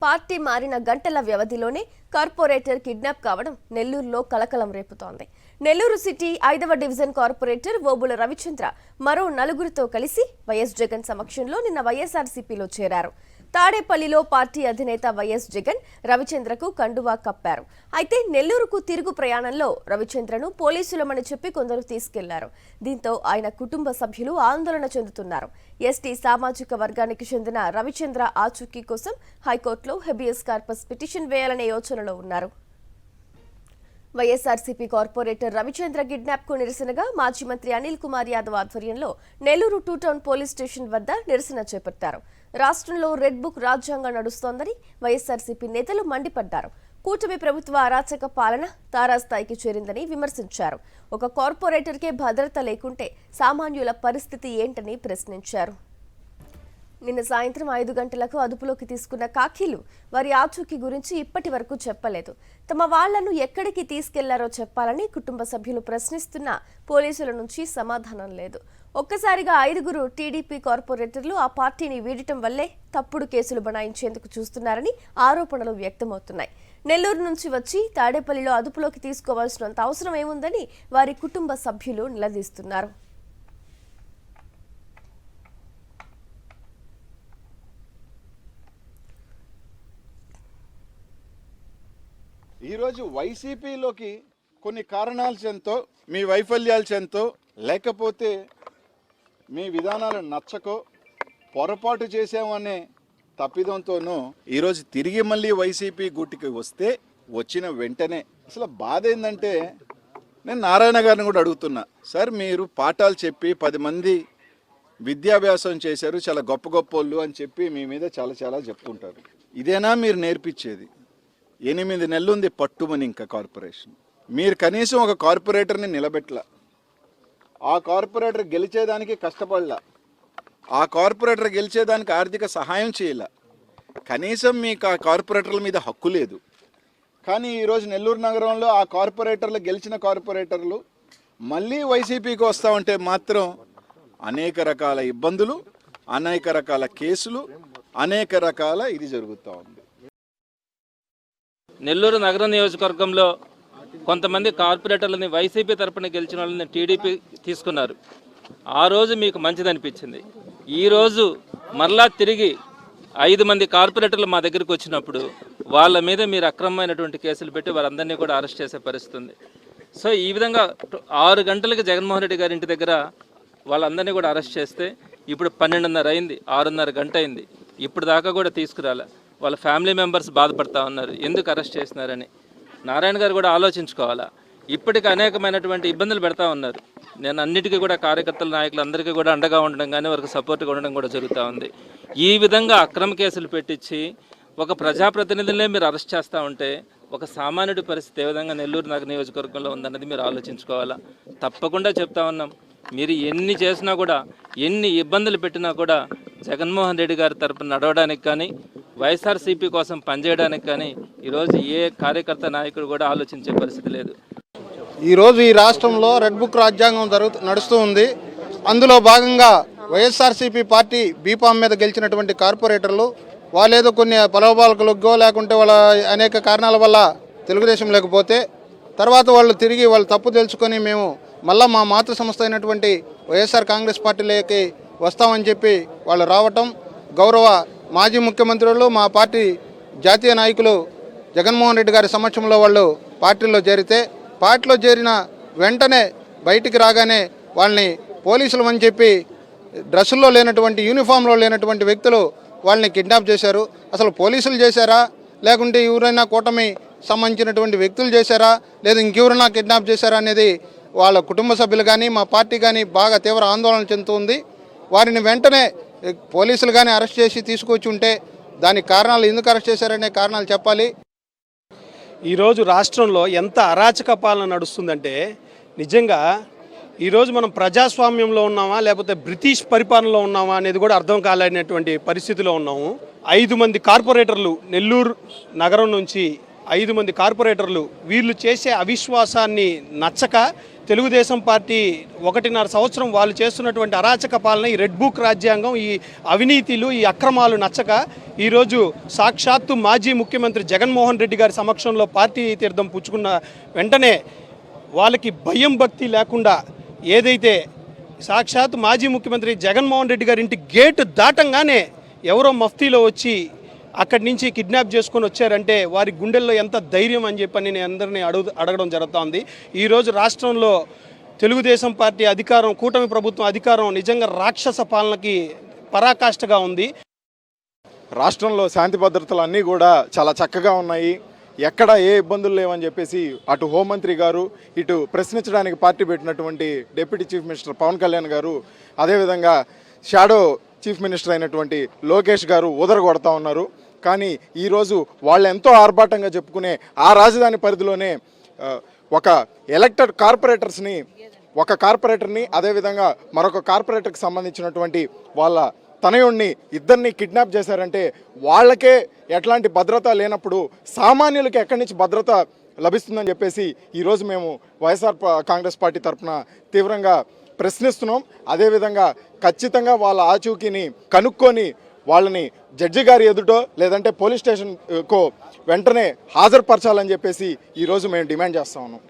Party మారిన గంటల వ్యవధిలోనే కార్పొరేటర్ కిడ్నాప్ కావడం నెల్లూరులో కలకలం రేపుతోంది. నెల్లూరు సిటీ 5వ డివిజన్ కార్పొరేటర్ ఓబుల రవిచంద్ర మరో నలుగురితో కలిసి వైఎస్ జగన్ సమక్షంలో నిన్న వైఎస్ఆర్సీపీలో చేరారు. తాడేపల్లిలో పార్టీ అధినేత వైఎస్ జగన్ రవిచంద్రకు కండువా కప్పారు. అయితే నెల్లూరుకు తిరుగు ప్రయాణంలో రవిచంద్రను పోలీసులమని చెప్పి కొందరు తీసుకెళ్లారు. దీంతో ఆయన కుటుంబ సభ్యులు ఆందోళన చెందుతున్నారు. ఎస్టీ సామాజిక వర్గానికి చెందిన రవిచంద్ర ఆచూకీ కోసం హైకోర్టులో హెబియస్ కార్పస్ పిటిషన్ వేయాలనే యోచనలో ఉన్నారు. వైఎస్ఆర్సీపీ కార్పొరేటర్ రవిచంద్ర కిడ్నాప్ కు నిరసనగా మాజీ మంత్రి అనిల్ కుమార్ యాదవ్ ఆధ్వర్యంలో నెల్లూరు 2 టౌన్ పోలీస్ స్టేషన్ వద్ద నిరసన చేపట్టారు. రాష్ట్రంలో రెడ్ బుక్ రాజ్యాంగం నడుస్తోందని వైఎస్ఆర్సీపీ నేతలు మండిపడ్డారు. కూటమి ప్రభుత్వ అరాచక పాలన తారాస్థాయికి చేరిందని విమర్శించారు. ఒక కార్పొరేటర్కే భద్రత లేకుంటే సామాన్యుల పరిస్థితి ఏంటని ప్రశ్నించారు. నిన్న సాయంత్రం 5 గంటలకు అదుపులోకి తీసుకున్న కాకీలు వారి ఆచూకీ గురించి ఇప్పటి వరకు చెప్పలేదు. తమ వాళ్లను ఎక్కడికి తీసుకెళ్లారో చెప్పాలని కుటుంబ సభ్యులు ప్రశ్నిస్తున్నా పోలీసుల నుంచి సమాధానం లేదు. ఒక్కసారిగా 5గురు టీడీపీ కార్పొరేటర్లు ఆ పార్టీని వీడటం వల్లే తప్పుడు కేసులు బనాయించేందుకు చూస్తున్నారని ఆరోపణలు వ్యక్తమవుతున్నాయి. నెల్లూరు నుంచి వచ్చి తాడేపల్లిలో అదుపులోకి తీసుకోవాల్సినంత అవసరం ఏముందని వారి కుటుంబ సభ్యులు నిలదీస్తున్నారు. ఈరోజు వైసీపీలోకి కొన్ని కారణాల చెంతో, మీ వైఫల్యాల చెంతో, లేకపోతే మీ విధానాలు నచ్చకో, పొరపాటు చేసామనే తప్పిదంతోనూ ఈరోజు తిరిగి మళ్ళీ వైసీపీ గూటికి వస్తే వచ్చిన వెంటనే అసలు బాధ ఏంటంటే, నేను నారాయణ గారిని కూడా అడుగుతున్నా, సార్ మీరు పాఠాలు చెప్పి 10 మంది విద్యాభ్యాసం చేశారు, చాలా గొప్ప గొప్పోళ్ళు అని చెప్పి మీ మీద చాలా చెప్తుంటారు. ఇదేనా మీరు నేర్పించేది? 8 నెలలు ఉంది పట్టుమని ఇంకా కార్పొరేషన్. మీరు కనీసం ఒక కార్పొరేటర్ని నిలబెట్టలా, ఆ కార్పొరేటర్ గెలిచేదానికి కష్టపడలా, ఆ కార్పొరేటర్ గెలిచేదానికి ఆర్థిక సహాయం చేయలా, కనీసం మీకు ఆ కార్పొరేటర్ల మీద హక్కు లేదు. కానీ ఈరోజు నెల్లూరు నగరంలో ఆ కార్పొరేటర్లు, గెలిచిన కార్పొరేటర్లు మళ్ళీ వైసీపీకి వస్తామంటే మాత్రం అనేక రకాల ఇబ్బందులు, అనేక రకాల కేసులు, అనేక రకాల ఇది జరుగుతూ ఉంది. నెల్లూరు నగర నియోజకవర్గంలో కొంతమంది కార్పొరేటర్లని వైసీపీ తరపున గెలిచిన వాళ్ళని టీడీపీ తీసుకున్నారు. ఆ రోజు మీకు మంచిదనిపించింది. ఈరోజు మరలా తిరిగి 5 మంది కార్పొరేటర్లు మా దగ్గరికి వచ్చినప్పుడు వాళ్ళ మీద మీరు అక్రమమైనటువంటి కేసులు పెట్టి వారందరినీ కూడా అరెస్ట్ చేసే పరిస్థితి ఉంది. సో ఈ విధంగా 6 గంటలకి జగన్మోహన్ రెడ్డి గారి ఇంటి దగ్గర వాళ్ళందరినీ కూడా అరెస్ట్ చేస్తే ఇప్పుడు 12:30 అయింది, 6:30 గంట అయింది, ఇప్పుడు దాకా కూడా తీసుకురాలే. వాళ్ళ ఫ్యామిలీ మెంబర్స్ బాధపడతా ఉన్నారు, ఎందుకు అరెస్ట్ చేసినారని. నారాయణ గారు కూడా ఆలోచించుకోవాలా. ఇప్పటికీ అనేకమైనటువంటి ఇబ్బందులు పెడతా ఉన్నారు. నేను అన్నిటికీ కూడా కార్యకర్తల, నాయకులు అందరికీ కూడా అండగా ఉండడం కానీ వారికి సపోర్ట్గా ఉండడం కూడా జరుగుతూ ఉంది. ఈ విధంగా అక్రమ కేసులు పెట్టించి ఒక ప్రజాప్రతినిధులనే మీరు అరెస్ట్ చేస్తూ ఉంటే ఒక సామాన్యుడి పరిస్థితి ఏ విధంగా నెల్లూరు నగర నియోజకవర్గంలో ఉందన్నది మీరు ఆలోచించుకోవాలా. తప్పకుండా చెప్తా ఉన్నాం, మీరు ఎన్ని చేసినా కూడా, ఎన్ని ఇబ్బందులు పెట్టినా కూడా జగన్మోహన్ రెడ్డి గారి తరపున నడవడానికి కానీ, వైఎస్ఆర్సీపీ కోసం పనిచేయడానికి కానీ ఈరోజు ఏ కార్యకర్త, నాయకుడు కూడా ఆలోచించే పరిస్థితి లేదు. ఈరోజు ఈ రాష్ట్రంలో రెడ్ బుక్ రాజ్యాంగం నడుస్తూ ఉంది. అందులో భాగంగా వైఎస్ఆర్సీపీ పార్టీ బీఫామ్ మీద గెలిచినటువంటి కార్పొరేటర్లు వాళ్ళేదో కొన్ని ప్రలోభాలకులకో లేకుంటే వాళ్ళ అనేక కారణాల వల్ల తెలుగుదేశం లేకపోతే తర్వాత వాళ్ళు తిరిగి వాళ్ళు తప్పు తెలుసుకొని మేము మళ్ళీ మా మాతృ సంస్థ అయినటువంటి వైఎస్ఆర్ కాంగ్రెస్ పార్టీలోకి వస్తామని చెప్పి వాళ్ళు రావటం, గౌరవ మాజీ ముఖ్యమంత్రులు, మా పార్టీ జాతీయ నాయకులు జగన్మోహన్ రెడ్డి గారి సమక్షంలో వాళ్ళు పార్టీలో చేరితే, పార్టీలో చేరిన వెంటనే బయటికి రాగానే వాళ్ళని పోలీసులు అని చెప్పి డ్రెస్సుల్లో లేనటువంటి, యూనిఫామ్లో లేనటువంటి వ్యక్తులు వాళ్ళని కిడ్నాప్ చేశారు. అసలు పోలీసులు చేశారా, లేకుంటే ఎవరైనా కూటమి సంబంధించినటువంటి వ్యక్తులు చేశారా, లేదా ఇంకెవరైనా కిడ్నాప్ చేశారా అనేది వాళ్ళ కుటుంబ సభ్యులు కానీ మా పార్టీ కానీ బాగా తీవ్ర ఆందోళన చెందుతుంది. వారిని వెంటనే పోలీసులు కానీ అరెస్ట్ చేసి తీసుకొచ్చి ఉంటే దానికి కారణాలు, ఎందుకు అరెస్ట్ చేశారనే కారణాలు చెప్పాలి. ఈరోజు రాష్ట్రంలో ఎంత అరాచక పాలన నడుస్తుందంటే నిజంగా ఈరోజు మనం ప్రజాస్వామ్యంలో ఉన్నామా లేకపోతే బ్రిటిష్ పరిపాలనలో ఉన్నామా అనేది కూడా అర్థం కాలేనటువంటి పరిస్థితిలో ఉన్నాము. 5 మంది కార్పొరేటర్లు నెల్లూరు నగరం నుంచి 5 మంది కార్పొరేటర్లు వీళ్ళు చేసే అవిశ్వాసాన్ని నచ్చక తెలుగుదేశం పార్టీ 1.5 సంవత్సరం వాళ్ళు చేస్తున్నటువంటి అరాచక పాలన, ఈ రెడ్ బుక్ రాజ్యాంగం, ఈ అవినీతిలు, ఈ అక్రమాలు నచ్చక ఈరోజు సాక్షాత్తు మాజీ ముఖ్యమంత్రి జగన్మోహన్ రెడ్డి గారి సమక్షంలో పార్టీ తీర్థం పుచ్చుకున్న వెంటనే వాళ్ళకి భయం భక్తి లేకుండా ఏదైతే సాక్షాత్తు మాజీ ముఖ్యమంత్రి జగన్మోహన్ రెడ్డి గారి ఇంటి గేటు దాటంగానే ఎవరో మఫ్తీలో వచ్చి అక్కడి నుంచి కిడ్నాప్ చేసుకొని వచ్చారంటే వారి గుండెల్లో ఎంత ధైర్యం అని చెప్పని నేను అందరినీ అడగడం జరుగుతోంది. ఈరోజు రాష్ట్రంలో తెలుగుదేశం పార్టీ అధికారం, కూటమి ప్రభుత్వం అధికారం నిజంగా రాక్షస పాలనకి పరాకాష్ఠగా ఉంది. రాష్ట్రంలో శాంతి భద్రతలు అన్నీ కూడా చాలా చక్కగా ఉన్నాయి, ఎక్కడ ఏ ఇబ్బందులు లేవని చెప్పేసి అటు హోంమంత్రి గారు, ఇటు ప్రశ్నించడానికి పార్టీ పెట్టినటువంటి deputy chief minister Pawan Kalyan garu, అదేవిధంగా షాడో చీఫ్ మినిస్టర్ అయినటువంటి లోకేష్ గారు ఊదరగొడతా ఉన్నారు. కానీ ఈరోజు వాళ్ళు ఎంతో ఆర్భాటంగా చెప్పుకునే ఆ రాజధాని పరిధిలోనే ఒక ఎలక్టెడ్ కార్పొరేటర్స్ని, ఒక కార్పొరేటర్ని అదేవిధంగా మరొక కార్పొరేటర్కి సంబంధించినటువంటి వాళ్ళ తనయుడిని ఇద్దరిని కిడ్నాప్ చేశారంటే వాళ్ళకే ఎట్లాంటి భద్రత లేనప్పుడు సామాన్యులకి ఎక్కడి నుంచి భద్రత లభిస్తుందని చెప్పేసి ఈరోజు మేము వైఎస్ఆర్ కాంగ్రెస్ పార్టీ తరఫున తీవ్రంగా ప్రశ్నిస్తున్నాం. అదేవిధంగా ఖచ్చితంగా వాళ్ళ ఆచూకీని కనుక్కొని వాళ్ళని జడ్జి గారి ఎదుటో లేదంటే పోలీస్ స్టేషన్కో వెంటనే హాజరుపరచాలని చెప్పేసి ఈరోజు మేము డిమాండ్ చేస్తా ఉన్నాం.